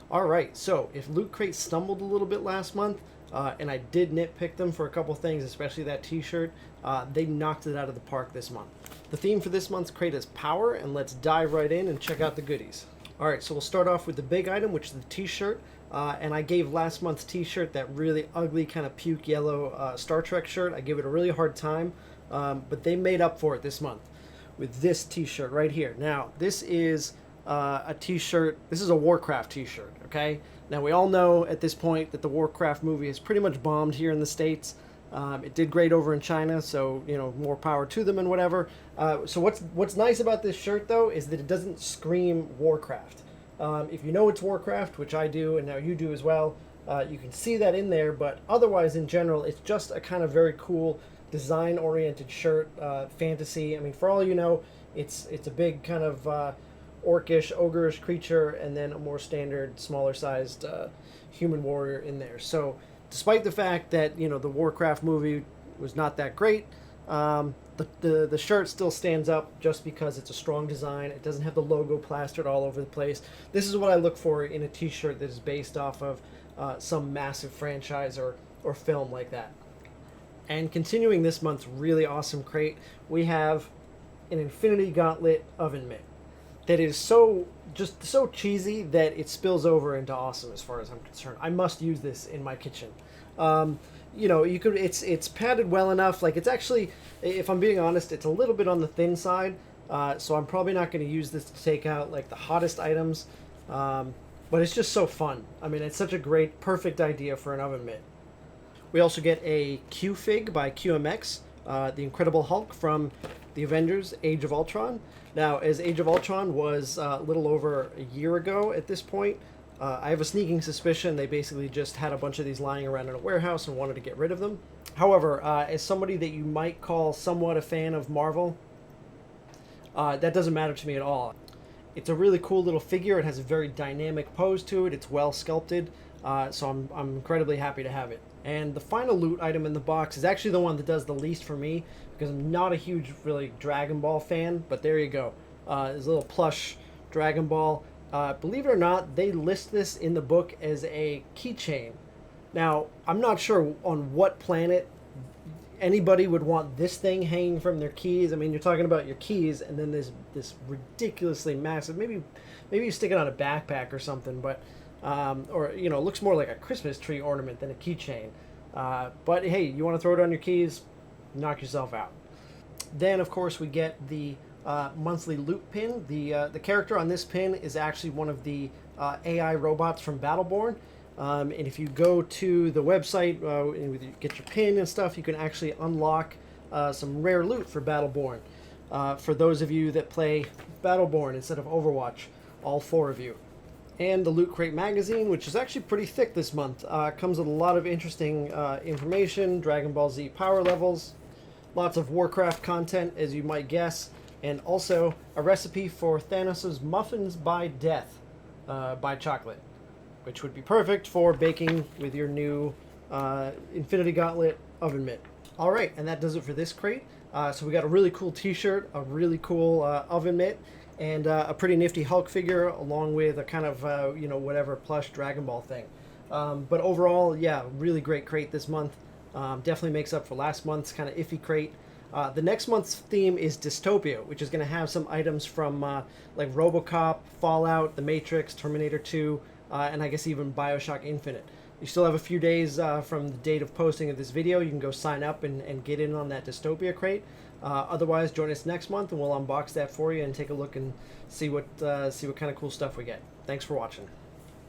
All right, so if Loot Crate stumbled a little bit last month, and I did nitpick them for a couple things, especially that T-shirt, they knocked it out of the park this month. The theme for this month's crate is power, and let's dive right in and check out the goodies. All right, so we'll start off with the big item, which is the T-shirt. And I gave last month's T-shirt, that really ugly kind of puke yellow Star Trek shirt, I gave it a really hard time, but they made up for it this month with this T-shirt right here. Now, this is a T-shirt. This is a Warcraft T-shirt, okay? Now, we all know at this point that the Warcraft movie is pretty much bombed here in the States. It did great over in China, so, you know, more power to them and whatever. So what's nice about this shirt, though, is that it doesn't scream Warcraft. If you know it's Warcraft, which I do, and now you do as well, you can see that in there, but otherwise, in general, it's just a kind of very cool design-oriented shirt, fantasy. I mean, for all you know, it's a big kind of orcish, ogreish creature, and then a more standard, smaller-sized human warrior in there. So, despite the fact that, you know, the Warcraft movie was not that great, the shirt still stands up just because it's a strong design. It doesn't have the logo plastered all over the place. This is what I look for in a T-shirt that is based off of some massive franchise or film like that. And continuing this month's really awesome crate, we have an Infinity Gauntlet oven mitt that is so cheesy that it spills over into awesome as far as I'm concerned. I must use this in my kitchen. You know, you could. It's padded well enough. Like, it's actually, if I'm being honest, it's a little bit on the thin side. So I'm probably not going to use this to take out like the hottest items. But it's just so fun. I mean, it's such a great, perfect idea for an oven mitt. We also get a Q-Fig by QMX, the Incredible Hulk from the Avengers: Age of Ultron. Now, as Age of Ultron was a little over a year ago at this point, I have a sneaking suspicion they basically just had a bunch of these lying around in a warehouse and wanted to get rid of them. However, as somebody that you might call somewhat a fan of Marvel, that doesn't matter to me at all. It's a really cool little figure. It has a very dynamic pose to it. It's well sculpted, so I'm incredibly happy to have it. And the final loot item in the box is actually the one that does the least for me, because I'm not a huge, really, Dragon Ball fan, but there you go. There's a little plush Dragon Ball. Believe it or not, they list this in the book as a keychain. Now, I'm not sure on what planet anybody would want this thing hanging from their keys. I mean, you're talking about your keys, and then this ridiculously massive, maybe you stick it on a backpack or something, but or, you know, it looks more like a Christmas tree ornament than a keychain. But hey, you want to throw it on your keys, knock yourself out. Then, of course, we get the monthly loot pin. The character on this pin is actually one of the AI robots from Battleborn. And if you go to the website and you get your pin and stuff, you can actually unlock some rare loot for Battleborn. For those of you that play Battleborn instead of Overwatch, all 4 of you. And the Loot Crate magazine, which is actually pretty thick this month, comes with a lot of interesting information, Dragon Ball Z power levels, lots of Warcraft content, as you might guess, and also a recipe for Thanos' Muffins by Death by Chocolate, which would be perfect for baking with your new Infinity Gauntlet oven mitt. All right, and that does it for this crate. So we got a really cool T-shirt, a really cool oven mitt, and a pretty nifty Hulk figure, along with a kind of, you know, whatever plush Dragon Ball thing. But overall, yeah, really great crate this month. Definitely makes up for last month's kind of iffy crate. The next month's theme is Dystopia, which is going to have some items from like RoboCop, Fallout, The Matrix, Terminator 2, and I guess even Bioshock Infinite. You still have a few days from the date of posting of this video. You can go sign up and get in on that Dystopia crate. Otherwise, join us next month and we'll unbox that for you and take a look and see what kind of cool stuff we get. Thanks for watching.